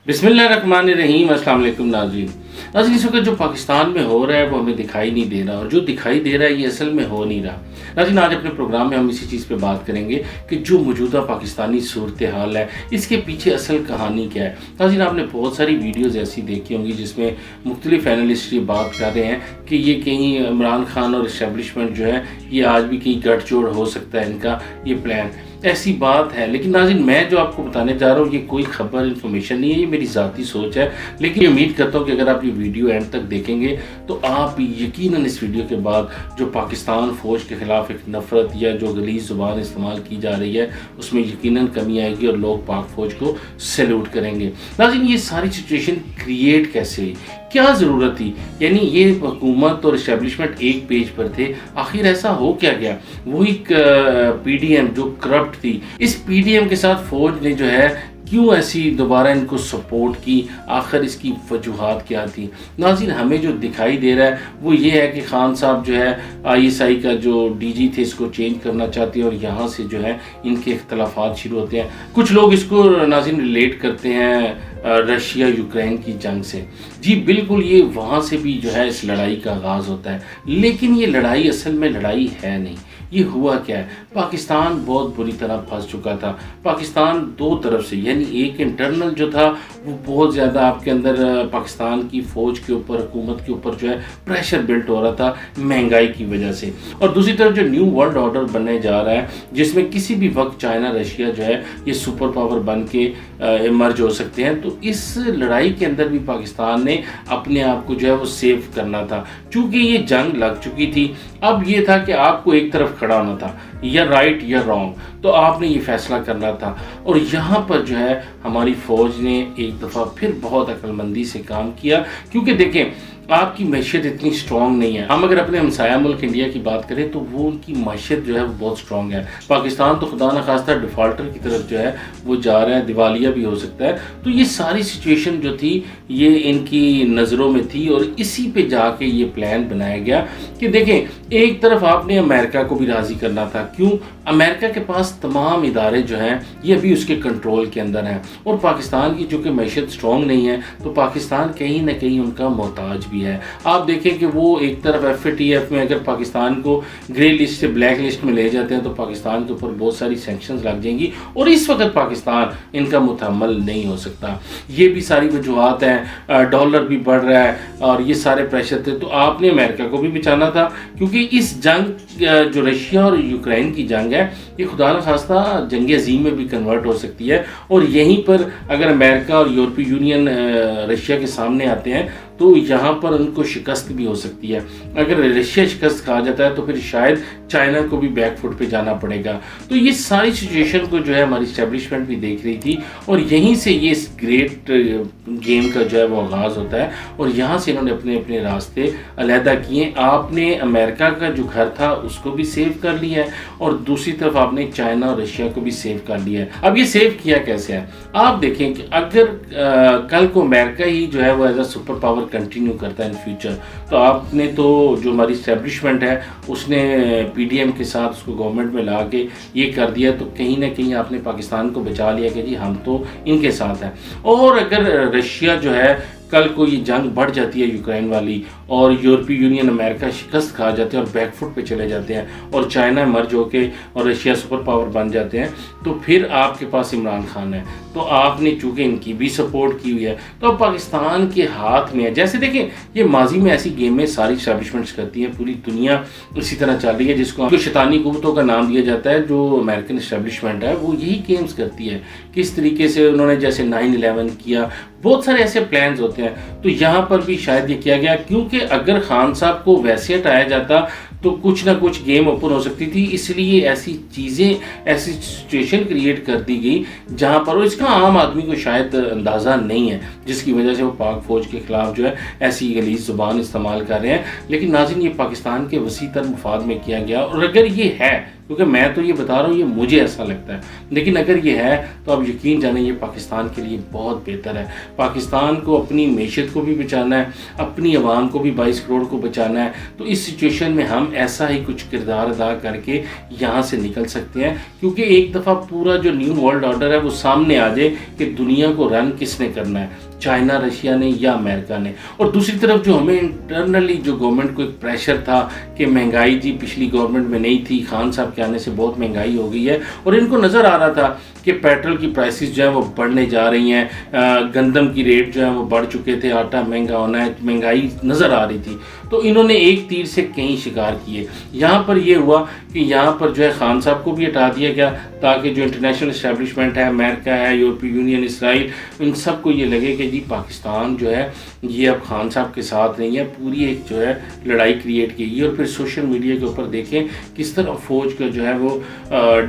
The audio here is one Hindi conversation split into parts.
बिस्मिल्लाहिर्रहमानिर्रहीम। अस्सलाम वालेकुम नाज़रीन। इस वक्त जो पाकिस्तान में हो रहा है वो हमें दिखाई नहीं दे रहा, और जो दिखाई दे रहा है ये असल में हो नहीं रहा। नाज़रीन, आज अपने प्रोग्राम में हम इसी चीज़ पे बात करेंगे कि जो मौजूदा पाकिस्तानी सूरत हाल है इसके पीछे असल कहानी क्या है। नाज़रीन, आपने बहुत सारी वीडियोज़ ऐसी देखी होंगी जिसमें मुख्तलिफ एनालिस्ट ये बात कर रहे हैं कि ये कहीं इमरान खान और इस्टेब्लिशमेंट जो है ये आज भी कहीं गठजोड़ हो सकता है इनका ये प्लान। ऐसी बात है, लेकिन नाज़रीन मैं जो आपको बताने जा रहा हूँ ये कोई खबर इन्फॉर्मेशन नहीं है, ये मेरी ज़ाती सोच है। लेकिन उम्मीद करता हूँ कि अगर आप ये वीडियो एंड तक देखेंगे तो आप यकीनन इस वीडियो के बाद जो पाकिस्तान फ़ौज के ख़िलाफ़ एक नफ़रत या जो गलीज़ ज़ुबान इस्तेमाल की जा रही है उसमें यकीनन कमी आएगी और लोग पाक फ़ौज को सैल्यूट करेंगे। नाज़रीन, ये सारी सिचुएशन क्रिएट कैसे हुई, क्या ज़रूरत थी? यानी ये हुकूमत और इस्टेब्लिशमेंट एक पेज पर थे, आखिर ऐसा हो क्या गया? वही पीडीएम जो करप्ट थी, इस पीडीएम के साथ फौज ने जो है क्यों ऐसी दोबारा इनको सपोर्ट की, आखिर इसकी वजूहात क्या थी? नाज़रीन, हमें जो दिखाई दे रहा है वो ये है कि खान साहब जो है आईएसआई का जो डीजी थे इसको चेंज करना चाहते हैं और यहाँ से जो है इनके इख्तलाफात शुरू होते हैं। कुछ लोग इसको नाज़रीन रिलेट करते हैं रशिया यूक्रेन की जंग से। जी बिल्कुल, ये वहाँ से भी जो है इस लड़ाई का आगाज़ होता है, लेकिन ये लड़ाई असल में लड़ाई है नहीं। ये हुआ क्या है, पाकिस्तान बहुत बुरी तरह फंस चुका था। पाकिस्तान दो तरफ से, यानी एक इंटरनल जो था वो बहुत ज़्यादा आपके अंदर पाकिस्तान की फ़ौज के ऊपर, हुकूमत के ऊपर जो है प्रेशर बिल्ट हो रहा था महंगाई की वजह से, और दूसरी तरफ जो न्यू वर्ल्ड ऑर्डर बनने जा रहा है जिसमें किसी भी वक्त चाइना रशिया जो है ये सुपर पावर बन के इमर्ज हो सकते हैं। तो इस लड़ाई के अंदर भी पाकिस्तान ने अपने आप को जो है वो सेव करना था, चूँकि ये जंग लग चुकी थी। अब ये था कि आपको एक तरफ खड़ा होना था, या राइट या रॉन्ग, तो आपने ये फैसला करना था। और यहाँ पर जो है हमारी फ़ौज ने एक दफ़ा फिर बहुत अक्लमंदी से काम किया, क्योंकि देखें आपकी मैशियत इतनी स्ट्रॉन्ग नहीं है। हम अगर अपने हमसाया मुल्क इंडिया की बात करें तो वो उनकी मैशियत जो है वो बहुत स्ट्रॉन्ग है। पाकिस्तान तो खुदा न खास्ता डिफ़ॉल्टर की तरफ जो है वो जा रहा है, दिवालिया भी हो सकता है। तो ये सारी सिचुएशन जो थी ये इनकी नज़रों में थी, और इसी पे जाके ये प्लान बनाया गया कि देखें एक तरफ आपने अमेरिका को भी राज़ी करना था। क्यों? अमेरिका के पास तमाम इदारे जो हैं ये भी उसके कंट्रोल के अंदर हैं, और पाकिस्तान की चूँकि मैशियत स्ट्रॉन्ग नहीं है तो पाकिस्तान कहीं ना कहीं उनका मोहताज भी है। आप देखें कि वो एक तरफ एफएटीएफ में अगर पाकिस्तान को ग्रे लिस्ट से ब्लैक लिस्ट में ले जाते हैं तो पाकिस्तान के ऊपर बहुत सारी सैंक्शंस लग जाएंगी, और इस वक्त पाकिस्तान इनका मुतहम्मल नहीं हो सकता। ये भी सारी वजूहात हैं, डॉलर भी बढ़ रहा है और ये सारे प्रेशर थे। तो आपने अमेरिका को भी बचाना था, क्योंकि इस जंग जो रशिया और यूक्रेन की जंग है ये खुदा न खास्ता जंग अजीम में भी कन्वर्ट हो सकती है, और यहीं पर अगर अमेरिका और यूरोपीय यूनियन रशिया के सामने आते हैं तो यहाँ पर उनको शिकस्त भी हो सकती है। अगर रशिया शिकस्त खा जाता है तो फिर शायद चाइना को भी बैकफुट पे जाना पड़ेगा। तो ये सारी सिचुएशन को जो है हमारी इस्टेब्लिशमेंट भी देख रही थी, और यहीं से ये इस ग्रेट गेम का जो है वो आगाज़ होता है, और यहाँ से इन्होंने अपने अपने रास्ते अलहदा किए। आपने अमेरिका का जो घर था उसको भी सेव कर लिया है, और दूसरी तरफ आपने चाइना और रशिया को भी सेव कर लिया है। अब ये सेव किया कैसे है, आप देखें कि अगर कल को अमेरिका ही जो है वो as a superpower continue करता है इन फ्यूचर, तो आपने तो जो हमारी इस्टेब्लिशमेंट है उसने पीडीएम के साथ उसको गवर्नमेंट में ला के ये कर दिया, तो कहीं ना कहीं आपने पाकिस्तान को बचा लिया कि जी हम तो इनके साथ हैं। और अगर रशिया जो है कल को ये जंग बढ़ जाती है यूक्रेन वाली, और यूरोपीय यूनियन अमेरिका शिकस्त खा जाते हैं और बैकफुट पे चले जाते हैं, और चाइना मर्ज होके और रशिया सुपर पावर बन जाते हैं, तो फिर आपके पास इमरान खान है। तो आपने चूँकि इनकी भी सपोर्ट की हुई है तो अब पाकिस्तान के हाथ में है। जैसे देखें ये माजी में ऐसी गेम में सारी इस्टेब्लिशमेंट्स करती हैं, पूरी दुनिया इसी तरह चल रही है, जिसको शैतानी कुव्वतों का नाम दिया जाता है। जो अमेरिकन इस्टेब्लिशमेंट है वो यही गेम्स करती है, किस तरीके से उन्होंने जैसे 9/11 किया, बहुत सारे ऐसे प्लान्स होते हैं। तो यहाँ पर भी शायद ये किया गया, क्योंकि अगर खान साहब को वैसे हटाया जाता तो कुछ ना कुछ गेम ओपन हो सकती थी, इसलिए ऐसी चीज़ें, ऐसी सिचुएशन क्रिएट कर दी गई जहाँ पर, और इसका आम आदमी को शायद अंदाज़ा नहीं है, जिसकी वजह से वो पाक फ़ौज के ख़िलाफ़ जो है ऐसी गलीज़ ज़ुबान इस्तेमाल कर रहे हैं। लेकिन नाज़रीन ये पाकिस्तान के वसी तर मुफाद में किया गया, और अगर ये है, क्योंकि मैं तो ये बता रहा हूँ ये मुझे ऐसा लगता है, लेकिन अगर ये है तो आप यकीन जाने ये पाकिस्तान के लिए बहुत बेहतर है। पाकिस्तान को अपनी मैशियत को भी बचाना है, अपनी आवाम को भी 22 करोड़ को बचाना है। तो इस सिचुएशन में हम ऐसा ही कुछ किरदार अदा करके यहाँ से निकल सकते हैं, क्योंकि एक दफ़ा पूरा जो न्यू वर्ल्ड ऑर्डर है वो सामने आ जाए कि दुनिया को रन किसने करना है, चाइना, रशिया ने या अमेरिका ने। और दूसरी तरफ जो हमें इंटरनली जो गवर्नमेंट को एक प्रेशर था कि महंगाई जी पिछली गवर्नमेंट में नहीं थी, खान साहब के आने से बहुत महंगाई हो गई है, और इनको नज़र आ रहा था कि पेट्रोल की प्राइसेस जो है वो बढ़ने जा रही हैं, गंदम की रेट जो है वो बढ़ चुके थे, आटा महंगा होना है, महंगाई नज़र आ रही थी। तो इन्होंने एक तीर से कई शिकार किए। यहाँ पर ये हुआ कि यहाँ पर जो है खान साहब को भी हटा दिया गया, ताकि जो इंटरनेशनल इस्टेब्लिशमेंट है, अमेरिका है, यूरोपीय यूनियन, इसराइल, इन सबको ये लगे कि जी पाकिस्तान जो है ये अब खान साहब के साथ नहीं है, पूरी एक जो है लड़ाई क्रिएट की गई। और फिर सोशल मीडिया के ऊपर देखें किस तरह फौज का जो है वो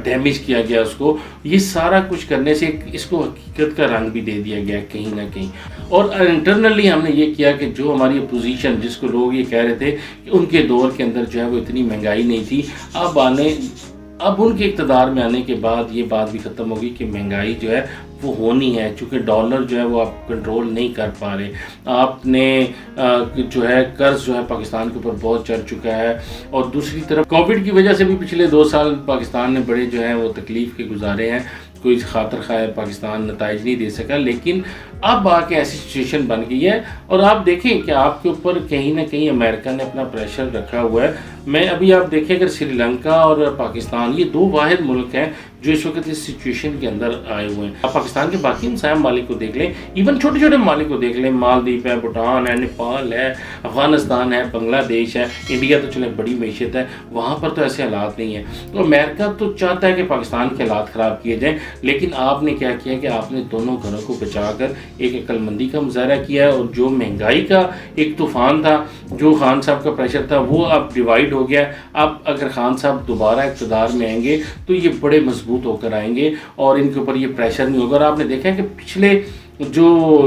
डैमेज किया गया उसको। ये सारा कुछ करने से इसको हकीकत का रंग भी दे दिया गया कहीं ना कहीं। और इंटरनली हमने ये किया कि जो हमारी अपोजिशन, जिसको लोग ये कह रहे थे कि उनके दौर के अंदर जो है वो इतनी महंगाई नहीं थी, अब उनके इक़्तिदार में आने के बाद ये बात भी ख़त्म होगी कि महंगाई जो है वो होनी है, चूँकि डॉलर जो है वो आप कंट्रोल नहीं कर पा रहे। आपने जो है कर्ज जो है पाकिस्तान के ऊपर बहुत चढ़ चुका है, और दूसरी तरफ कोविड की वजह से भी पिछले 2 साल पाकिस्तान ने बड़े जो है वो तकलीफ़ के गुजारे हैं, कोई खातर खाए पाकिस्तान नताइज नहीं दे सका। लेकिन अब आके ऐसी सिचुएशन बन गई है, और आप देखें कि आपके ऊपर कहीं ना कहीं अमेरिका ने अपना प्रेशर रखा हुआ है। मैं अभी आप देखें अगर श्रीलंका और पाकिस्तान ये 2 वाहिद मुल्क हैं जो इस वक्त इस सिचुएशन के अंदर आए हुए हैं। आप पाकिस्तान के बाकी हमसाया ममालिक को देख लें, इवन छोटे छोटे ममालिक को देख लें, मालदीव है, भूटान है, नेपाल है, अफगानिस्तान है, बांग्लादेश है, इंडिया तो चले बड़ी मैशियत है, वहाँ पर तो ऐसे हालात नहीं है। तो अमेरिका तो चाहता है कि पाकिस्तान के हालात ख़राब किए जाएँ, लेकिन आपने क्या किया कि आपने दोनों घरों को बचाकर एक अक्लमंदी का मुजाहरा किया है। और जो महंगाई का एक तूफ़ान था, जो खान साहब का प्रेशर था, वो अब डिवाइड हो गया। अब अगर खान साहब दोबारा इक़्तिदार में आएंगे तो ये बड़े मजबूत होकर आएंगे और इनके ऊपर ये प्रेशर नहीं होगा। और आपने देखा है कि पिछले जो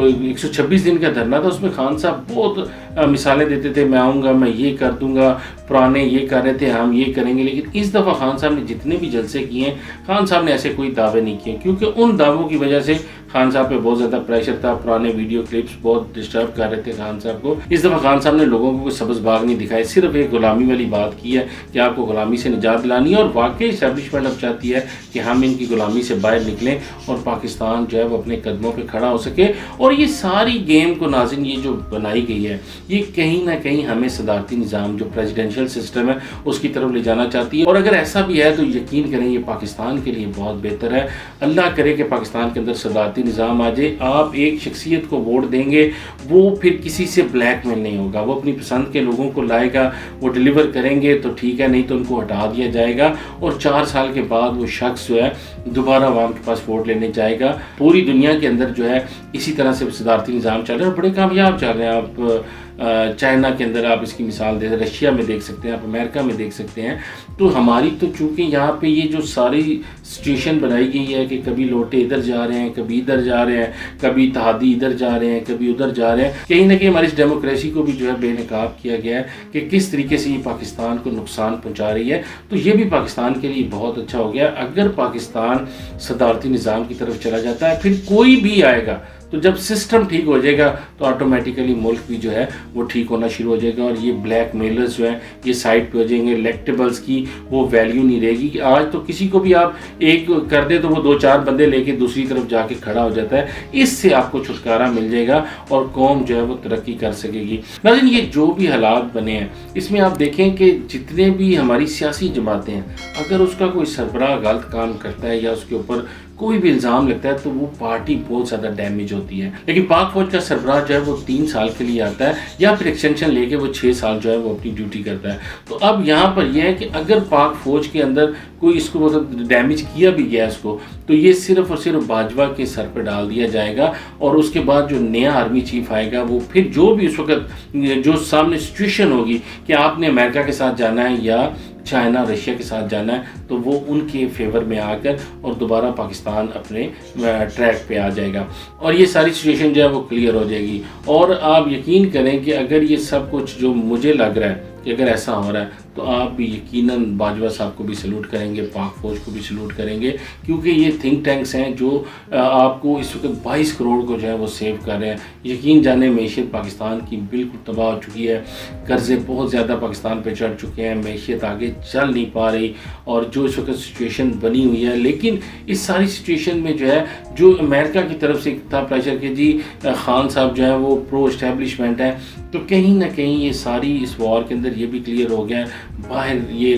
126 दिन का धरना था उसमें खान साहब बहुत मिसालें देते थे, मैं आऊँगा, मैं ये कर दूँगा, पुराने ये कर रहे थे, हम ये करेंगे। लेकिन इस दफ़ा खान साहब ने जितने भी जलसे किए हैं, खान साहब ने ऐसे कोई दावे नहीं किए, क्योंकि उन दावों की वजह से खान साहब पे बहुत ज़्यादा प्रेशर था। पुराने वीडियो क्लिप्स बहुत डिस्टर्ब कर रहे थे खान साहब को। इस दफ़ा खान साहब ने लोगों को कोई सबज़ बाग नहीं दिखाए, सिर्फ एक गुलामी वाली बात की है कि आपको गुलामी से निजात दिलानी है। और वाकई इस्टेब्लिशमेंट अब चाहती है कि हम इनकी गुलामी से बाहर निकलें और पाकिस्तान जो है वो अपने कदमों पर खड़ा हो सके। और ये सारी गेम को नाज़रीन ये जो बनाई गई है, ये कहीं ना कहीं हमें सदारती निज़ाम जो प्रेसिडेंशियल सिस्टम है उसकी तरफ ले जाना चाहती है। और अगर ऐसा भी है तो यकीन करें ये पाकिस्तान के लिए बहुत बेहतर है। अल्लाह करे कि पाकिस्तान के अंदर सदारती निज़ाम आ जाए। आप एक शख्सियत को वोट देंगे, वो फिर किसी से ब्लैकमेल नहीं होगा, वो अपनी पसंद के लोगों को लाएगा, वो डिलीवर करेंगे तो ठीक है, नहीं तो उनको हटा दिया जाएगा। और 4 साल के बाद वो शख्स जो है दोबारा अवाम के पास वोट लेने जाएगा। पूरी दुनिया के अंदर जो है इसी तरह से सदारती निज़ाम चल रहे हैं और बड़े कामयाब चल रहे हैं। आप चाइना के अंदर आप इसकी मिसाल दे, रशिया में देख सकते हैं, आप अमेरिका में देख सकते हैं। तो हमारी तो चूँकि यहाँ पे ये जो सारी सिचुएशन बनाई गई है कि कभी लोटे इधर जा रहे हैं, कभी इधर जा रहे हैं, कभी इत्तेहादी इधर जा रहे हैं, कभी उधर जा रहे हैं, कहीं ना कहीं हमारी इस डेमोक्रेसी को भी जो है बेनकाब किया गया है कि किस तरीके से ये पाकिस्तान को नुकसान पहुँचा रही है। तो ये भी पाकिस्तान के लिए बहुत अच्छा हो गया। अगर पाकिस्तान सदारती निज़ाम की तरफ चला जाता है, फिर कोई भी आएगा तो जब सिस्टम ठीक हो जाएगा तो ऑटोमेटिकली मुल्क भी जो है वो ठीक होना शुरू हो जाएगा। और ये ब्लैक मेलर्स जो हैं ये साइड पे हो जाएंगे, इलेक्टेबल्स की वो वैल्यू नहीं रहेगी कि आज तो किसी को भी आप एक कर दे तो वो 2-4 बंदे लेके दूसरी तरफ जाके खड़ा हो जाता है। इससे आपको छुटकारा मिल जाएगा और कौम जो है वो तरक्की कर सकेगी। नाज़रीन, ये जो भी हालात बने हैं इसमें आप देखें कि जितने भी हमारी सियासी जमातें हैं, अगर उसका कोई सरबराह गलत काम करता है या उसके ऊपर कोई भी इल्ज़ाम लगता है तो वो पार्टी बहुत ज़्यादा डैमेज होती है। लेकिन पाक फौज का सरबराह जो है वो 3 साल के लिए आता है या फिर एक्सटेंशन लेके वो 6 साल जो है वो अपनी ड्यूटी करता है। तो अब यहाँ पर यह है कि अगर पाक फौज के अंदर कोई इसको मतलब डैमेज किया भी गया इसको, तो ये सिर्फ और सिर्फ बाजवा के सर पर डाल दिया जाएगा। और उसके बाद जो नया आर्मी चीफ आएगा वो फिर जो भी उस वक्त जो सामने सिचुएशन होगी कि आपने अमेरिका के साथ जाना है या चाइना रशिया के साथ जाना है, तो वो उनके फेवर में आकर और दोबारा पाकिस्तान अपने ट्रैक पे आ जाएगा और ये सारी सिचुएशन जो है वो क्लियर हो जाएगी। और आप यकीन करें कि अगर ये सब कुछ जो मुझे लग रहा है कि अगर ऐसा हो रहा है तो आप भी यकीनन बाजवा साहब को भी सलूट करेंगे, पाक फ़ौज को भी सलूट करेंगे, क्योंकि ये थिंक टैंक्स हैं जो आपको इस वक्त 22 करोड़ को जो है वो सेव कर रहे हैं। यकीन जाने मैशियत पाकिस्तान की बिल्कुल तबाह हो चुकी है, कर्ज़े बहुत ज़्यादा पाकिस्तान पे चढ़ चुके हैं, मैशियत आगे चल नहीं पा रही और जो इस वक्त सिचुएशन बनी हुई है। लेकिन इस सारी सिचुएशन में जो है, जो अमेरिका की तरफ से था प्रेशर कि जी खान साहब जो है वो प्रो इस्टेब्लिशमेंट है, तो कहीं ना कहीं ये सारी इस वॉर के अंदर ये भी क्लियर हो गया है, बाहर ये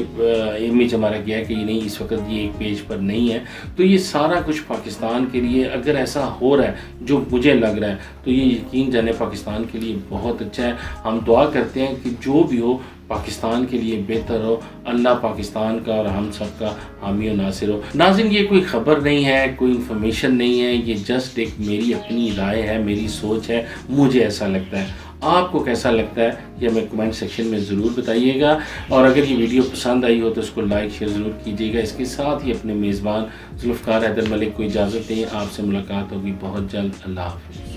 इमेज हमारा गया है कि ये नहीं, इस वक्त ये एक पेज पर नहीं है। तो ये सारा कुछ पाकिस्तान के लिए अगर ऐसा हो रहा है जो मुझे लग रहा है, तो ये यकीन जाने पाकिस्तान के लिए बहुत अच्छा है। हम दुआ करते हैं कि जो भी हो पाकिस्तान के लिए बेहतर हो। अल्लाह पाकिस्तान का और हम सब का हामी और नासिर हो। नाज़रीन, ये कोई ख़बर नहीं है, कोई इन्फॉर्मेशन नहीं है, ये जस्ट एक मेरी अपनी राय है, मेरी सोच है, मुझे ऐसा लगता है। आपको कैसा लगता है ये हमें कमेंट सेक्शन में ज़रूर बताइएगा, और अगर ये वीडियो पसंद आई हो तो इसको लाइक शेयर ज़रूर कीजिएगा। इसके साथ ही अपने मेज़बान जुल्फ़कार हैदर मलिक को इजाज़त दें। आपसे मुलाकात होगी बहुत जल्द। अल्लाह हाफ़िज़।